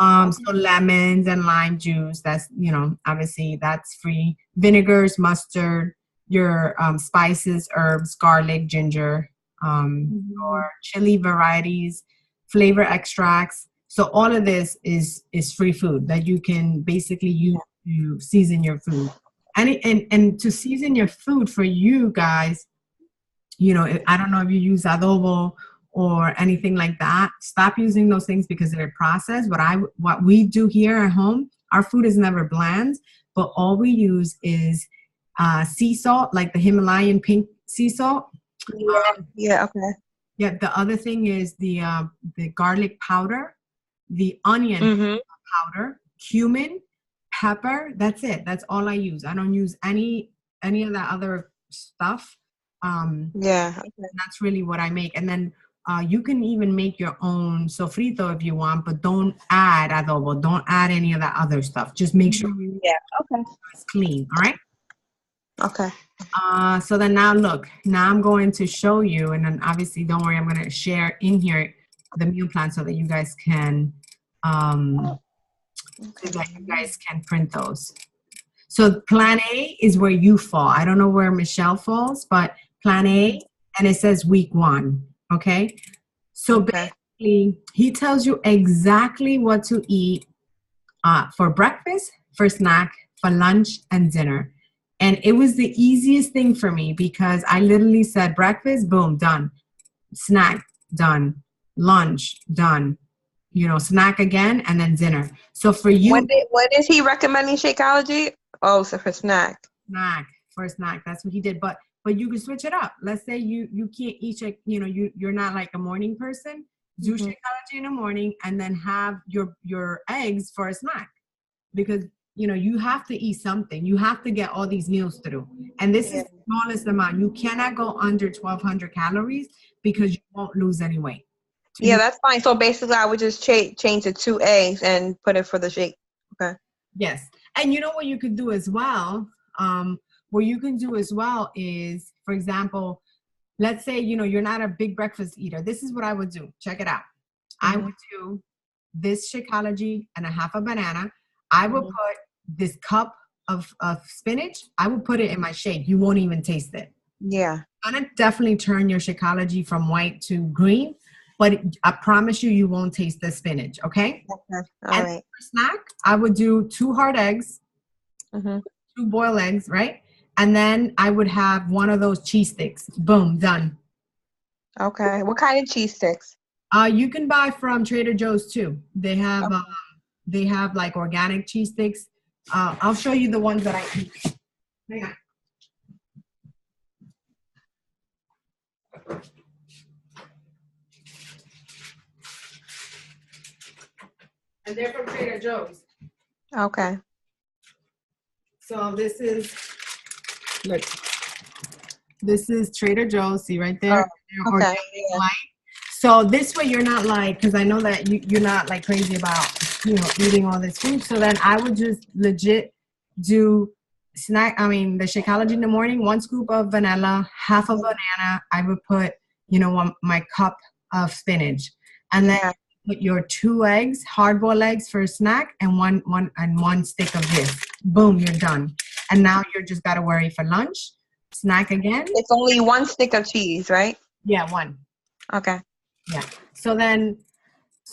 So lemons and lime juice, that's, you know, obviously that's free. Vinegars, mustard, your spices, herbs, garlic, ginger, or chili varieties, flavor extracts. So all of this is free food that you can basically use to season your food. And to season your food for you guys, you know, I don't know if you use adobo or anything like that. Stop using those things because they're processed. What we do here at home, our food is never bland, but all we use is sea salt, like the Himalayan pink sea salt. Yeah. Okay. Yeah. The other thing is the garlic powder, the onion powder, cumin, pepper. That's it. That's all I use. I don't use any of that other stuff. Yeah. Okay. That's really what I make. And then you can even make your own sofrito if you want, but don't add adobo. Don't add any of that other stuff. Just make sure it's clean. All right. Okay. So then now look, now I'm going to show you, and then obviously don't worry, I'm going to share in here the meal plan so that you guys can print those. So plan A is where you fall. I don't know where Michelle falls, but plan A, and it says week 1. Okay. So basically he tells you exactly what to eat for breakfast, for snack, for lunch, and dinner. And it was the easiest thing for me because I literally said breakfast, boom, done. Snack, done. Lunch, done. You know, snack again, and then dinner. So for you, what is he recommending Shakeology? Oh, so for snack. For a snack, that's what he did. But you can switch it up. Let's say you can't eat, you know, you're not like a morning person. Do Shakeology in the morning and then have your eggs for a snack, because you know you have to eat something. You have to get all these meals through, and this is the smallest amount. You cannot go under 1,200 calories because you won't lose any weight. So yeah, that's fine. So basically, I would just change the 2 eggs and put it for the shake. Okay. Yes, and you know what you could do as well. What you can do as well is, for example, let's say, you know, you're not a big breakfast eater. This is what I would do. Check it out. I would do this Shakeology and a half a banana. I would put this cup of spinach. I would put it in my shake. You won't even taste it. Yeah. I'm going to definitely turn your Shakeology from white to green, but I promise you won't taste the spinach, okay? Okay. All right. For snack, I would do 2 hard eggs, 2 boiled eggs, right? And then I would have 1 of those cheese sticks. Boom, done. Okay. What kind of cheese sticks? You can buy from Trader Joe's too. They have like organic cheese sticks. I'll show you the ones that I eat. Hang on. And they're from Trader Joe's. Okay. So this is, look, this is Trader Joe's. See right there? Oh, okay. White. So this way you're not like, because I know that you're not like crazy about, you know, eating all this food. So then I would just legit do the Shakeology in the morning, 1 scoop of vanilla, half a banana. I would put, you know, my cup of spinach. And then put your 2 eggs, hard-boiled eggs for a snack, and one stick of this. Boom, you're done. And now you're just got to worry for lunch, snack again. It's only 1 stick of cheese, right? Yeah, 1. Okay. Yeah. So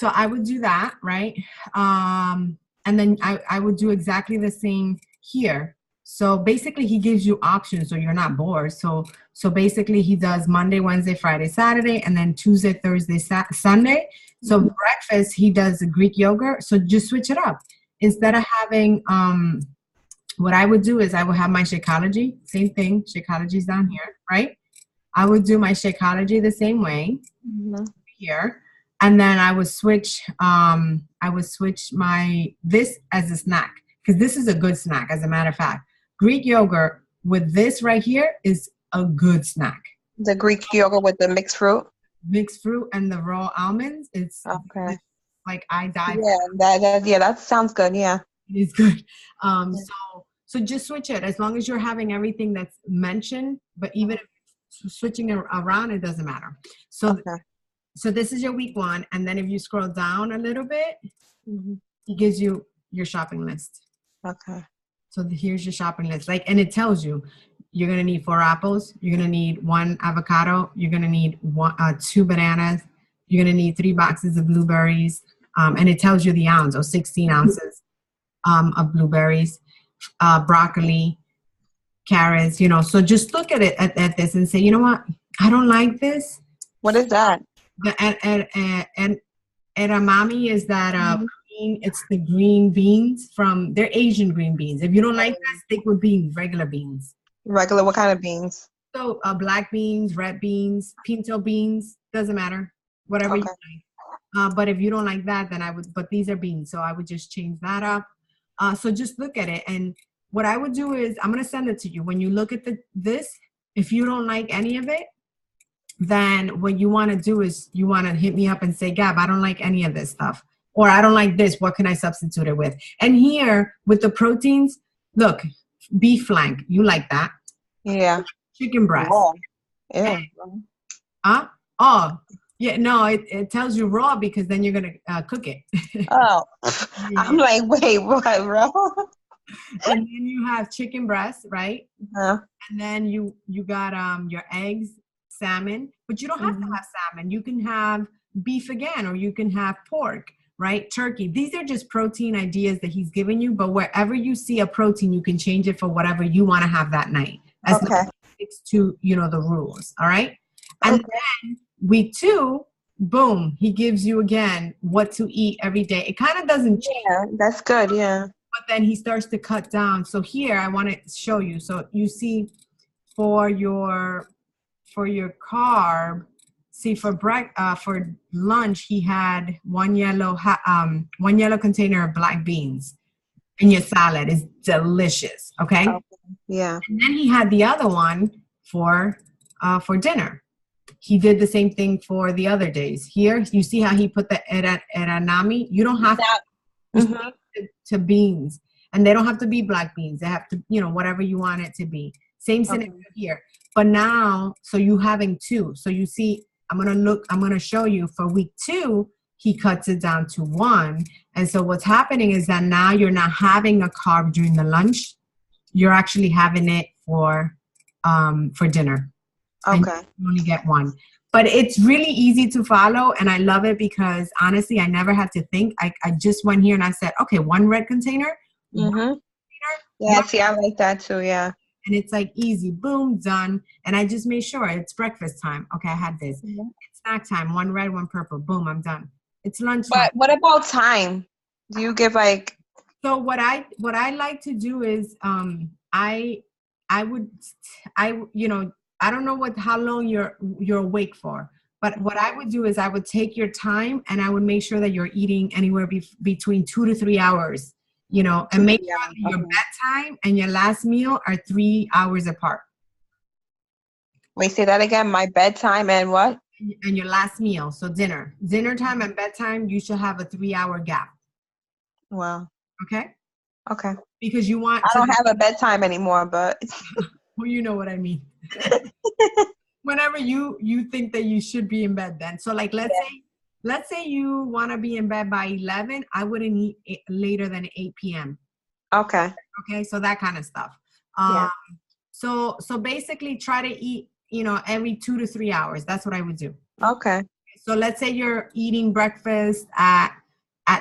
I would do that, right? And then I would do exactly the same here. So basically he gives you options so you're not bored. So basically he does Monday, Wednesday, Friday, Saturday, and then Tuesday, Thursday, Sunday. So breakfast, he does a Greek yogurt. So just switch it up. instead of having, what I would do is I would have my Shakeology, same thing. Shakeology's down here, right? I would do my Shakeology the same way here. And then I would switch my, this as a snack, because this is a good snack, as a matter of fact. Greek yogurt with this right here is a good snack. The Greek yogurt with the mixed fruit? Mixed fruit and the raw almonds, it's Okay. like I died. Yeah, that sounds good, yeah. It's good. So just switch it as long as you're having everything that's mentioned, but even if switching it around, it doesn't matter. So, Okay. so this is your week 1. And then if you scroll down a little bit, it gives you your shopping list. Okay. So here's your shopping list. Like, and it tells you, you're going to need 4 apples. You're going to need 1 avocado. You're going to need 2 bananas. You're going to need 3 boxes of blueberries. And it tells you the ounce, or 16 ounces of blueberries, broccoli, carrots, you know. So just look at it at this and say, you know what? I don't like this. What is that? The edamame is that green, it's the green beans from, they're Asian green beans. If you don't like that, stick with beans, regular beans. Regular, what kind of beans? So black beans, red beans, pinto beans, doesn't matter, whatever you like. But if you don't like that, then I would, but these are beans, so I would just change that up. So just look at it. And what I would do is, I'm going to send it to you. When you look at this, if you don't like any of it, then what you want to do is you want to hit me up and say, Gab, I don't like any of this stuff. Or I don't like this. What can I substitute it with? And here with the proteins, look, beef flank. You like that. Yeah. Chicken breast. Oh. Yeah. Oh, yeah. No, it tells you raw because then you're going to cook it. Oh. I'm like, wait, what, raw? And then you have chicken breast, right? Uh-huh. And then you got your eggs, salmon, but you don't have to have salmon. You can have beef again, or you can have pork, right? Turkey. These are just protein ideas that he's giving you, but wherever you see a protein, you can change it for whatever you want to have that night. As long as it sticks to, you know, the rules. All right. And then week 2, boom, he gives you again what to eat every day. It kind of doesn't change. Yeah, that's good. Yeah. But then he starts to cut down. So here I want to show you. So you see for your carb, see for lunch, he had one yellow container of black beans in your salad. Is delicious. Okay. Yeah. And then he had the other one for dinner. He did the same thing for the other days. Here, you see how he put the edamame? You don't have to beans. And they don't have to be black beans. They have to, you know, whatever you want it to be. Same scenario here. But now, so you having 2. So you see, I'm going to show you for week 2, he cuts it down to 1. And so what's happening is that now you're not having a carb during the lunch. You're actually having it for dinner. Okay. And you only get 1. But it's really easy to follow, and I love it because, honestly, I never had to think. I just went here and I said, okay, 1 red container. Yeah, see, I like that too, yeah. And it's like easy, boom, done. And I just made sure it's breakfast time. Okay, I had this. It's snack time, 1 red, 1 purple, boom, I'm done. It's lunch time. But what about time? Do you give like... So what I like to do is I don't know how long you're awake for, but what I would do is I would take your time and I would make sure that you're eating anywhere between 2 to 3 hours, you know, and make sure that your bedtime and your last meal are 3 hours apart. Wait, say that again. My bedtime and what? And your last meal. So dinner time and bedtime, you should have a 3-hour gap. Wow. Okay. Okay. Because you want. I don't have a bedtime anymore, but. Well, you know what I mean. Whenever you think that you should be in bed then. So like, let's say you want to be in bed by 11. I wouldn't eat later than 8 p.m. Okay. Okay. So that kind of stuff. So basically try to eat, you know, every 2 to 3 hours. That's what I would do. Okay. So let's say you're eating breakfast at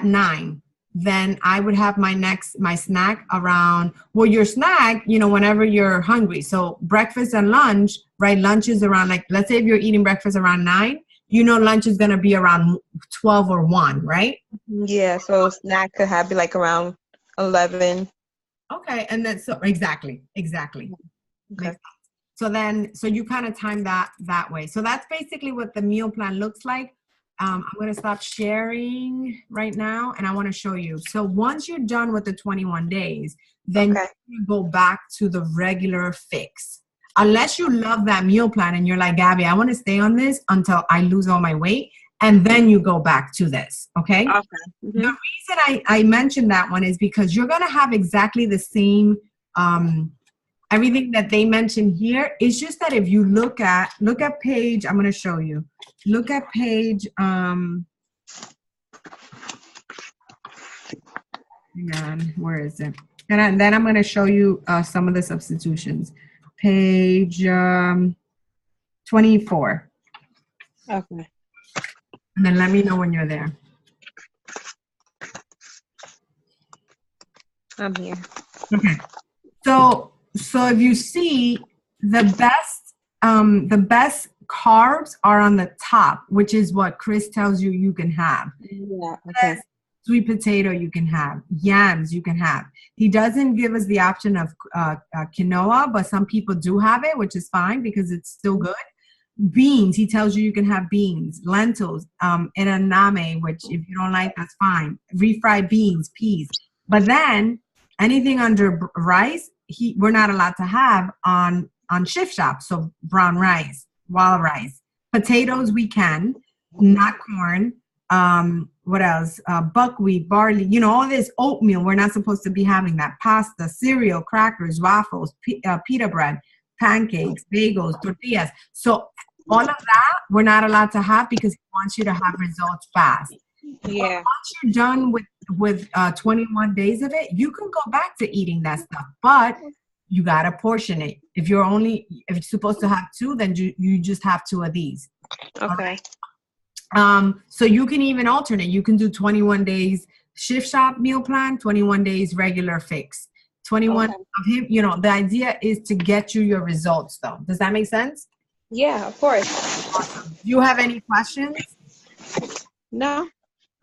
9. Then I would have my snack around, well, your snack, you know, whenever you're hungry. So breakfast and lunch, right? Lunch is around, like, let's say if you're eating breakfast around 9, you know, lunch is going to be around 12 or 1, right? Yeah. So snack could be like around 11. Okay, and then so exactly. Okay. Makes sense. So you kind of time that way. So that's basically what the meal plan looks like. I'm going to stop sharing right now, and I want to show you. So once you're done with the 21 days, then Okay. you go back to the regular fix. Unless you love that meal plan and you're like, Gabby, I want to stay on this until I lose all my weight, and then you go back to this, okay? Okay. The reason I mentioned that one is because you're going to have exactly the same everything that they mentioned here. It's just that if you look at page, I'm going to show you. Look at page, hang on, where is it? And then I'm going to show you some of the substitutions. Page 24. Okay. And then let me know when you're there. I'm here. Okay. So if you see, the best carbs are on the top, which is what Chris tells you can have. Yeah. Okay. Sweet potato you can have. Yams you can have. He doesn't give us the option of quinoa, but some people do have it, which is fine because it's still good. Beans, he tells you can have beans. Lentils, edamame, which if you don't like, that's fine. Refried beans, peas. But then anything under rice, we're not allowed to have on Shift Shop. So brown rice, wild rice, potatoes we can, not corn. What else? Buckwheat, barley, all this oatmeal. We're not supposed to be having that. Pasta, cereal, crackers, waffles, pita bread, pancakes, bagels, tortillas. So all of that we're not allowed to have because he wants you to have results fast. Yeah. But once you're done with 21 days of it, you can go back to eating that stuff, but you gotta portion it. If you're supposed to have 2, then you just have 2 of these. Okay. So you can even alternate. You can do 21 days Shift Shop meal plan, 21 days regular fix. 21 of him. The idea is to get you your results, though. Does that make sense? Yeah, of course. Awesome. Do you have any questions? No.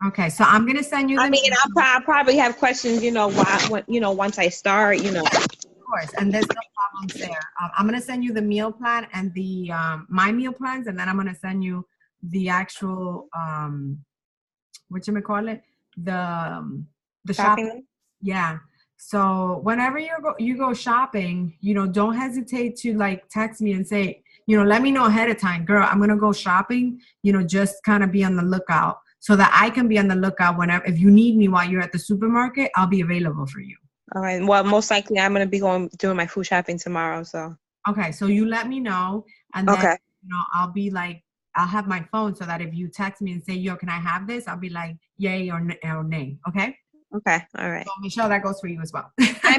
Okay, so I'm gonna send you. I mean, I'll probably have questions. Once I start. Of course, and there's no problems there. I'm gonna send you the meal plan and the my meal plans, and then I'm gonna send you the actual whatchamacallit, the shopping. Yeah. So whenever you go shopping, don't hesitate to text me and say, let me know ahead of time, girl, I'm gonna go shopping. Just kind of be on the lookout so that I can be on the lookout whenever. If you need me while you're at the supermarket, I'll be available for you. All right. Well, most likely I'm gonna be doing my food shopping tomorrow. So. Okay. So you let me know, and then I'll be like, I'll have my phone so that if you text me and say, yo, can I have this? I'll be like, yay or nay. Okay. Okay. All right. So Michelle, that goes for you as well. I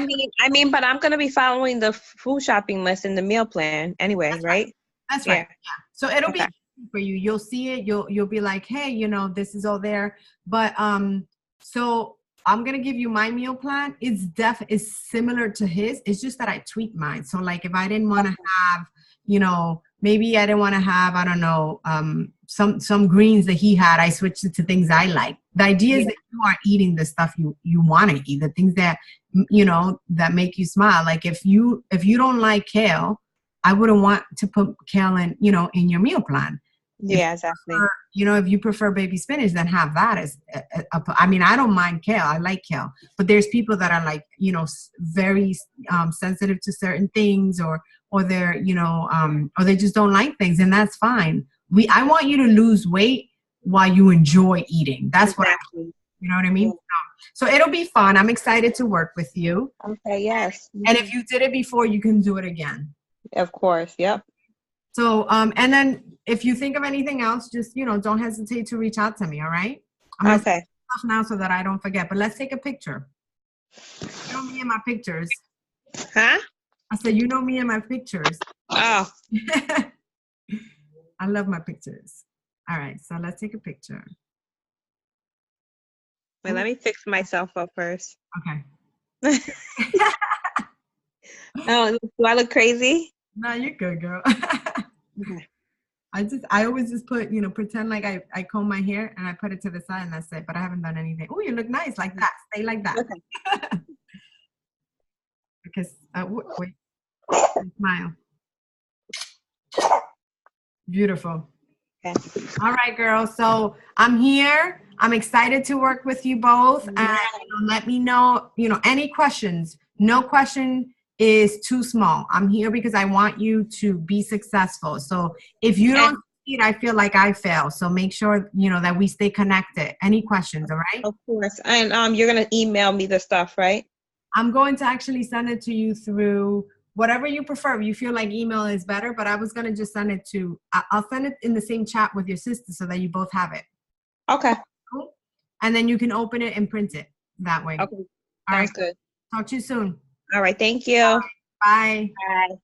mean, but I'm gonna be following the food shopping list in the meal plan anyway, right? That's right. Yeah. So it'll be for you. You'll see it. You'll be like, hey, this is all there. But so I'm gonna give you my meal plan. It's similar to his. It's just that I tweak mine. So if I didn't want to have, maybe I didn't want to have, I don't know, some greens that he had, I switched it to things I like. The idea is that you are eating the stuff you want to eat, the things that, that make you smile. Like if you don't like kale, I wouldn't want to put kale in your meal plan. Yeah, exactly. If you prefer baby spinach, then have that as I mean, I don't mind kale. I like kale. But there's people that are very sensitive to certain things or they're, or they just don't like things, and that's fine. I want you to lose weight while you enjoy eating. That's what you know what I mean? So it'll be fun. I'm excited to work with you. Okay, yes. And if you did it before, you can do it again. Of course, yep. So, and then if you think of anything else, just, don't hesitate to reach out to me, all right? I'm okay. Stuff now so that I don't forget, but let's take a picture. Me and my pictures. Huh? I said, me and my pictures. Oh. I love my pictures. All right, so let's take a picture. Wait, let me fix myself up first. Okay. Oh, do I look crazy? No, you're good, girl. Okay. I always just put, pretend like I comb my hair and I put it to the side and that's it, but I haven't done anything. Oh, you look nice like that. Stay like that. Okay. because wait, smile. Beautiful. Okay. All right, girls. So I'm here. I'm excited to work with you both. And let me know, any questions. No question is too small. I'm here because I want you to be successful. So if you don't succeed, I feel like I fail. So make sure, that we stay connected. Any questions, all right? Of course. And you're going to email me the stuff, right? I'm going to actually send it to you through whatever you prefer. You feel like email is better, but I was going to just send it I'll send it in the same chat with your sister so that you both have it. Okay. Cool. And then you can open it and print it that way. Okay. All right. Sounds good. Talk to you soon. All right. Thank you. Bye. Bye.